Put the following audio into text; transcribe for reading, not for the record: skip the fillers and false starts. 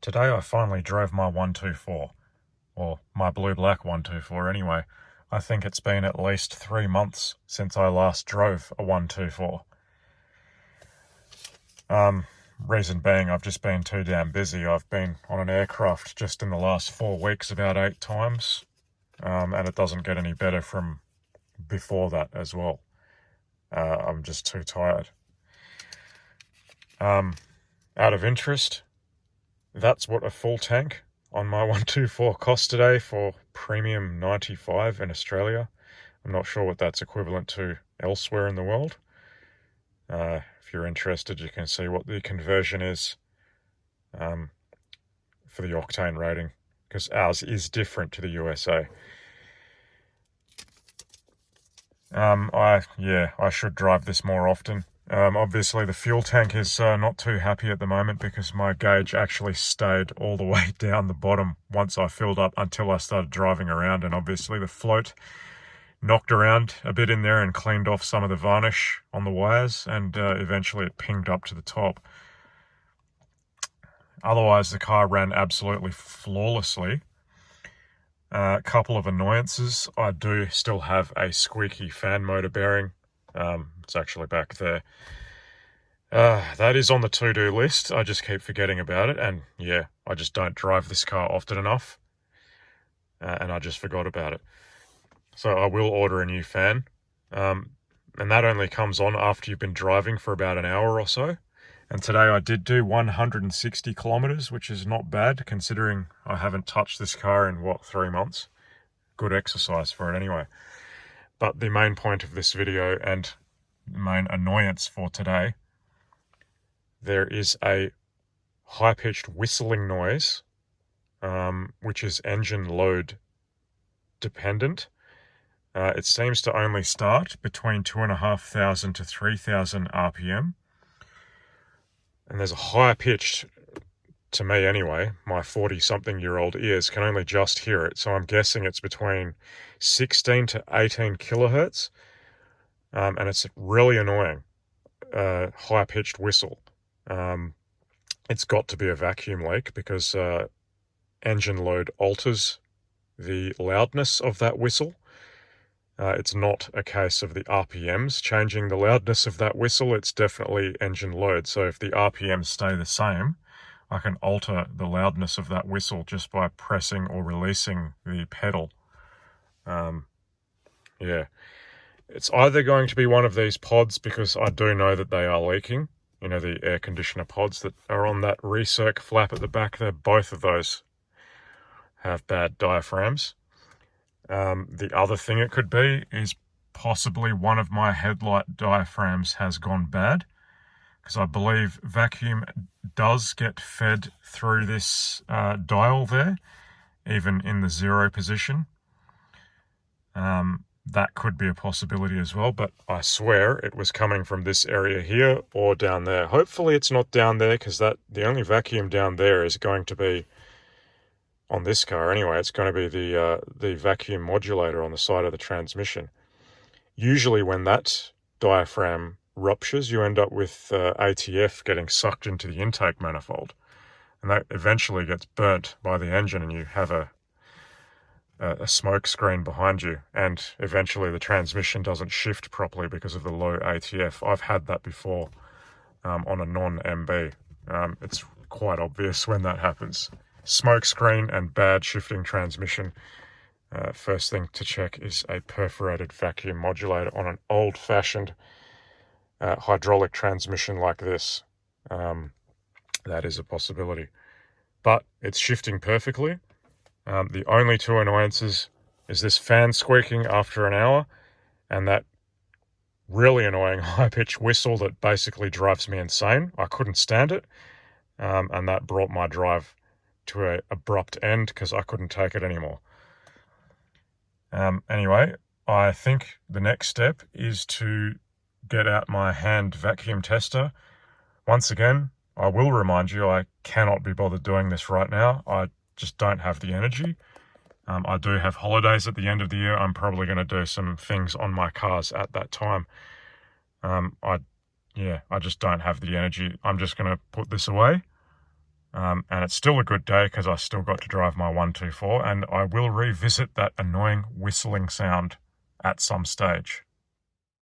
Today I finally drove my 124, or my blue-black 124 anyway. I think it's been at least 3 months since I last drove a 124. Reason being, I've just been too damn busy. I've been on an aircraft just in the last 4 weeks about 8 times, and it doesn't get any better from before that as well. I'm just too tired. Out of interest, that's what a full tank on my 124 cost today for premium 95 in Australia. I'm not sure what that's equivalent to elsewhere in the world. If you're interested, you can see what the conversion is for the octane rating, because ours is different to the USA. I should drive this more often. Obviously the fuel tank is not too happy at the moment because my gauge actually stayed all the way down the bottom once I filled up until I started driving around, and obviously the float knocked around a bit in there and cleaned off some of the varnish on the wires, and eventually it pinged up to the top. Otherwise the car ran absolutely flawlessly. A couple of annoyances. I do still have a squeaky fan motor bearing. It's actually back there. That is on the to-do list. I just keep forgetting about it, and yeah, I just don't drive this car often enough, and I just forgot about it. So I will order a new fan, and that only comes on after you've been driving for about an hour or so. And today I did do 160 kilometers, which is not bad considering I haven't touched this car in, 3 months? Good exercise for it anyway. But the main point of this video and the main annoyance for today, there is a high-pitched whistling noise, which is engine load dependent. It seems to only start between 2,500 to 3,000 RPM. And there's a high-pitched, to me anyway, my 40-something-year-old ears can only just hear it. So I'm guessing it's between 16 to 18 kilohertz. And it's really annoying, high-pitched whistle. It's got to be a vacuum leak because engine load alters the loudness of that whistle. It's not a case of the RPMs changing the loudness of that whistle. It's definitely engine load. So if the RPMs stay the same, I can alter the loudness of that whistle just by pressing or releasing the pedal. Yeah. It's either going to be one of these pods, because I do know that they are leaking. You know, the air conditioner pods that are on that recirc flap at the back there, both of those have bad diaphragms. The other thing it could be is possibly one of my headlight diaphragms has gone bad, because I believe vacuum does get fed through this dial there, even in the 0 position. That could be a possibility as well, but I swear it was coming from this area here or down there. Hopefully it's not down there, because the only vacuum down there is going to be, on this car anyway, it's going to be the vacuum modulator on the side of the transmission. Usually when that diaphragm ruptures, you end up with ATF getting sucked into the intake manifold, and that eventually gets burnt by the engine, and you have a smoke screen behind you, and eventually the transmission doesn't shift properly because of the low ATF. I've had that before on a non-MB. It's quite obvious when that happens. Smoke screen and bad shifting transmission. First thing to check is a perforated vacuum modulator on an old-fashioned hydraulic transmission like this. That is a possibility. But it's shifting perfectly. The only two annoyances is this fan squeaking after an hour, and that really annoying high-pitched whistle that basically drives me insane. I couldn't stand it, and that brought my drive to an abrupt end because I couldn't take it anymore. Anyway, I think the next step is to get out my hand vacuum tester. Once again, I will remind you, I cannot be bothered doing this right now. I just don't have the energy. I do have holidays at the end of the year. I'm probably going to do some things on my cars at that time. I just don't have the energy. I'm just going to put this away And it's still a good day because I still got to drive my 124, and I will revisit that annoying whistling sound at some stage.